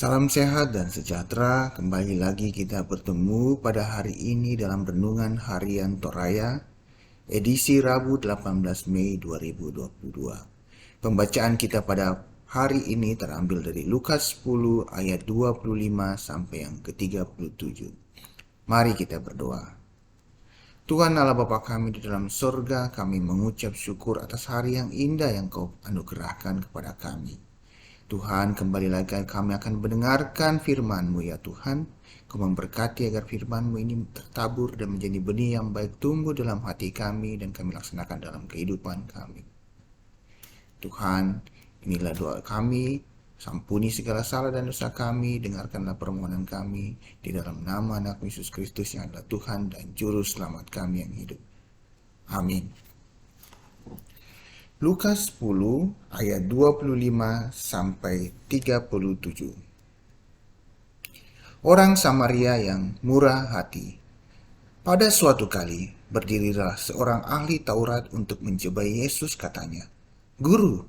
Salam sehat dan sejahtera. Kembali lagi kita bertemu pada hari ini dalam renungan harian Toraya, edisi Rabu 18 Mei 2022. Pembacaan kita pada hari ini terambil dari Lukas 10 ayat 25 sampai yang ke-37. Mari kita berdoa. Tuhan Allah Bapa kami di dalam surga, kami mengucap syukur atas hari yang indah yang Kau anugerahkan kepada kami. Tuhan, kembali lagi kami akan mendengarkan firman-Mu ya Tuhan. Kau memberkati agar firman-Mu ini tertabur dan menjadi benih yang baik tumbuh dalam hati kami dan kami laksanakan dalam kehidupan kami. Tuhan, inilah doa kami. Sampuni segala salah dan dosa kami. Dengarkanlah permohonan kami di dalam nama anak Yesus Kristus yang adalah Tuhan dan Juru Selamat kami yang hidup. Amin. Lukas 10 ayat 25 sampai 37. Orang Samaria yang murah hati. Pada suatu kali berdirilah seorang ahli Taurat untuk mencobai Yesus, katanya, "Guru,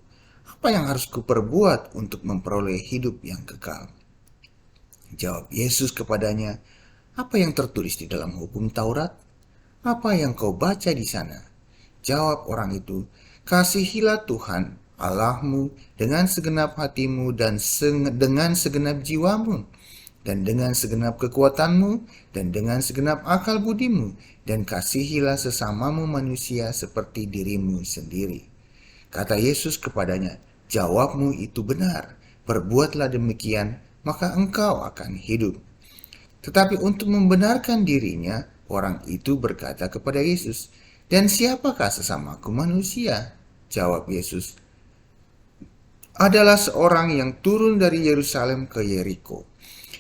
apa yang harus kuperbuat untuk memperoleh hidup yang kekal?" Jawab Yesus kepadanya, "Apa yang tertulis di dalam hukum Taurat? Apa yang kau baca di sana?" Jawab orang itu, "Kasihilah Tuhan Allahmu dengan segenap hatimu dan dengan segenap jiwamu, dan dengan segenap kekuatanmu, dan dengan segenap akal budimu, dan kasihilah sesamamu manusia seperti dirimu sendiri." Kata Yesus kepadanya, "Jawabmu itu benar, perbuatlah demikian, maka engkau akan hidup." Tetapi untuk membenarkan dirinya, orang itu berkata kepada Yesus, "Dan siapakah sesamaku manusia?" Jawab Yesus, "Adalah seorang yang turun dari Yerusalem ke Yeriko.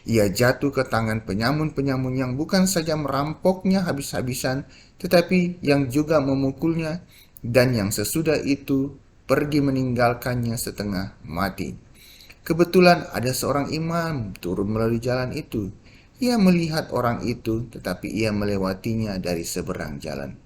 Ia jatuh ke tangan penyamun-penyamun yang bukan saja merampoknya habis-habisan, tetapi yang juga memukulnya, dan yang sesudah itu pergi meninggalkannya setengah mati. Kebetulan ada seorang imam turun melalui jalan itu. Ia melihat orang itu, tetapi ia melewatinya dari seberang jalan.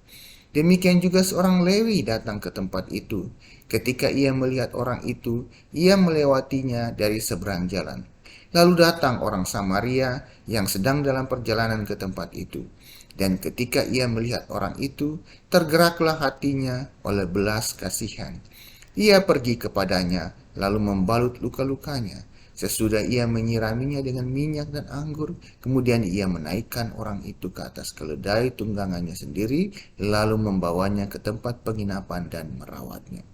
Demikian juga seorang Lewi datang ke tempat itu. Ketika ia melihat orang itu, ia melewatinya dari seberang jalan. Lalu datang orang Samaria yang sedang dalam perjalanan ke tempat itu. Dan ketika ia melihat orang itu, tergeraklah hatinya oleh belas kasihan. Ia pergi kepadanya, lalu membalut luka-lukanya. Sesudah ia menyiraminya dengan minyak dan anggur, kemudian ia menaikkan orang itu ke atas keledai tunggangannya sendiri, lalu membawanya ke tempat penginapan dan merawatnya.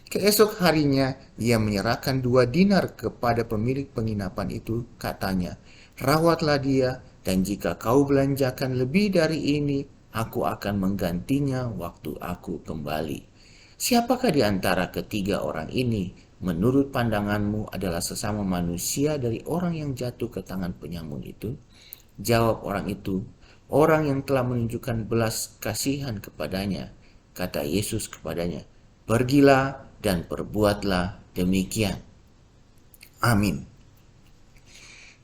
Keesok harinya ia menyerahkan 2 dinar kepada pemilik penginapan itu, katanya, "Rawatlah dia, dan jika kau belanjakan lebih dari ini, aku akan menggantinya waktu aku kembali." Siapakah di antara ketiga orang ini menurut pandanganmu adalah sesama manusia dari orang yang jatuh ke tangan penyamun itu? Jawab orang itu, "Orang yang telah menunjukkan belas kasihan kepadanya." Kata Yesus kepadanya, "Pergilah dan perbuatlah demikian." Amin.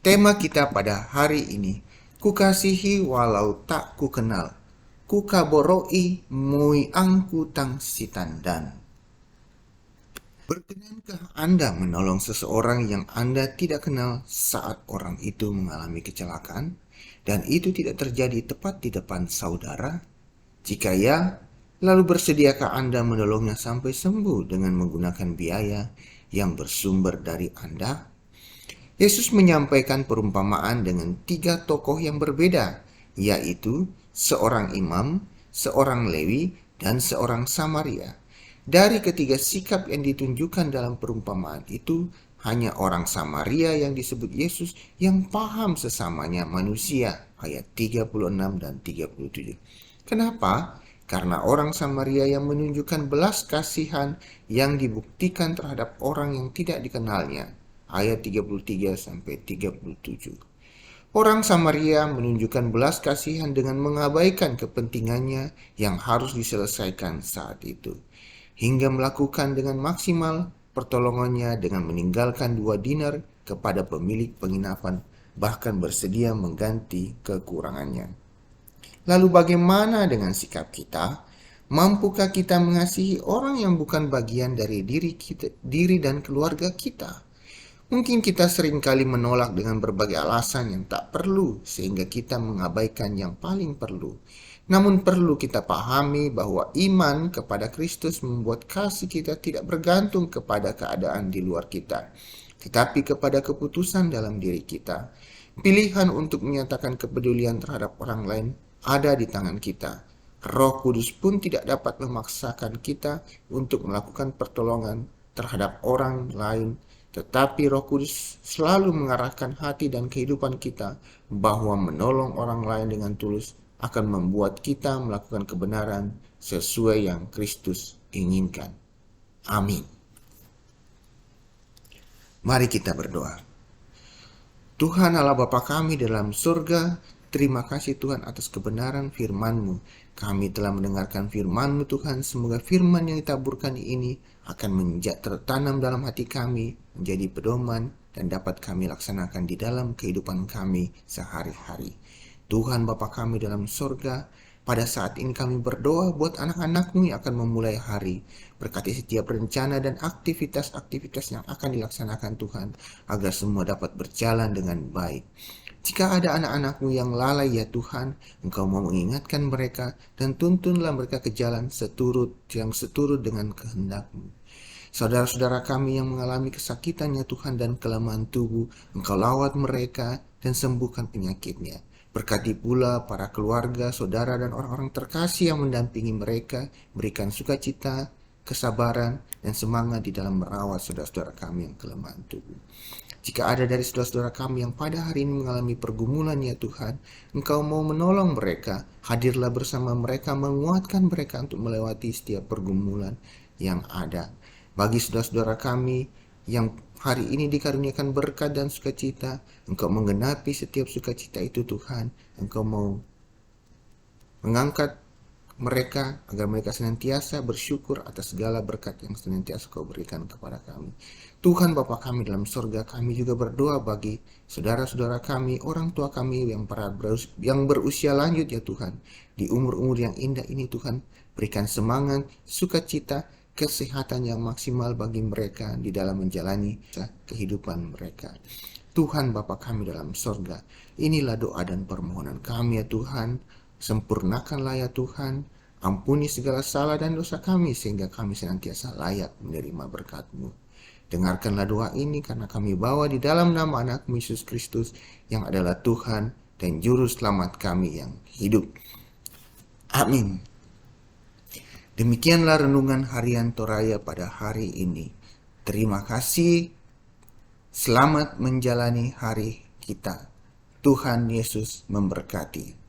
Tema kita pada hari ini, kukasihi walau tak kukenal, kukaboroi mui angku tang sitandan. Berkenankah Anda menolong seseorang yang Anda tidak kenal saat orang itu mengalami kecelakaan dan itu tidak terjadi tepat di depan saudara? Jika ya, lalu bersediakah Anda menolongnya sampai sembuh dengan menggunakan biaya yang bersumber dari Anda? Yesus menyampaikan perumpamaan dengan 3 tokoh yang berbeda, yaitu seorang imam, seorang Lewi, dan seorang Samaria. Dari ketiga sikap yang ditunjukkan dalam perumpamaan itu, hanya orang Samaria yang disebut Yesus yang paham sesamanya manusia, ayat 36 dan 37. Kenapa? Karena orang Samaria yang menunjukkan belas kasihan yang dibuktikan terhadap orang yang tidak dikenalnya, ayat 33 sampai 37. Orang Samaria menunjukkan belas kasihan dengan mengabaikan kepentingannya yang harus diselesaikan saat itu, hingga melakukan dengan maksimal pertolongannya dengan meninggalkan 2 dinar kepada pemilik penginapan, bahkan bersedia mengganti kekurangannya. Lalu bagaimana dengan sikap kita? Mampukah kita mengasihi orang yang bukan bagian dari diri dan keluarga kita? Mungkin kita seringkali menolak dengan berbagai alasan yang tak perlu, sehingga kita mengabaikan yang paling perlu. Namun perlu kita pahami bahwa iman kepada Kristus membuat kasih kita tidak bergantung kepada keadaan di luar kita, tetapi kepada keputusan dalam diri kita. Pilihan untuk menyatakan kepedulian terhadap orang lain ada di tangan kita. Roh Kudus pun tidak dapat memaksakan kita untuk melakukan pertolongan terhadap orang lain, tetapi Roh Kudus selalu mengarahkan hati dan kehidupan kita bahwa menolong orang lain dengan tulus akan membuat kita melakukan kebenaran sesuai yang Kristus inginkan. Amin. Mari kita berdoa. Tuhan Allah Bapa kami dalam surga, terima kasih Tuhan atas kebenaran firman-Mu. Kami telah mendengarkan firman-Mu Tuhan, semoga firman yang ditaburkan ini akan tertanam dalam hati kami, menjadi pedoman dan dapat kami laksanakan di dalam kehidupan kami sehari-hari. Tuhan Bapa kami dalam surga, pada saat ini kami berdoa buat anak-anak-Mu yang akan memulai hari. Berkati setiap rencana dan aktivitas-aktivitas yang akan dilaksanakan Tuhan, agar semua dapat berjalan dengan baik. Jika ada anak-anak-Mu yang lalai ya Tuhan, Engkau mau mengingatkan mereka dan tuntunlah mereka ke jalan yang seturut dengan kehendak-Mu. Saudara-saudara kami yang mengalami kesakitan ya Tuhan dan kelemahan tubuh, Engkau lawat mereka dan sembuhkan penyakitnya. Berkati pula para keluarga, saudara, dan orang-orang terkasih yang mendampingi mereka, berikan sukacita, kesabaran, dan semangat di dalam merawat saudara-saudara kami yang kelemahan tubuh. Jika ada dari saudara-saudara kami yang pada hari ini mengalami pergumulan ya Tuhan, Engkau mau menolong mereka, hadirlah bersama mereka, menguatkan mereka untuk melewati setiap pergumulan yang ada. Bagi saudara-saudara kami yang hari ini dikaruniakan berkat dan sukacita, Engkau menggenapi setiap sukacita itu Tuhan. Engkau mau mengangkat mereka agar mereka senantiasa bersyukur atas segala berkat yang senantiasa Kau berikan kepada kami. Tuhan Bapa kami dalam surga, kami juga berdoa bagi saudara-saudara kami, orang tua kami yang berusia lanjut ya Tuhan. Di umur-umur yang indah ini Tuhan, berikan semangat, sukacita, kesehatan yang maksimal bagi mereka di dalam menjalani kehidupan mereka. Tuhan Bapa kami dalam surga, inilah doa dan permohonan kami ya Tuhan. Sempurnakanlah ya Tuhan, ampuni segala salah dan dosa kami sehingga kami senantiasa layak menerima berkat-Mu. Dengarkanlah doa ini karena kami bawa di dalam nama anak-Mu Yesus Kristus yang adalah Tuhan dan Juru Selamat kami yang hidup. Amin. Demikianlah renungan harian Toraya pada hari ini. Terima kasih. Selamat menjalani hari kita. Tuhan Yesus memberkati.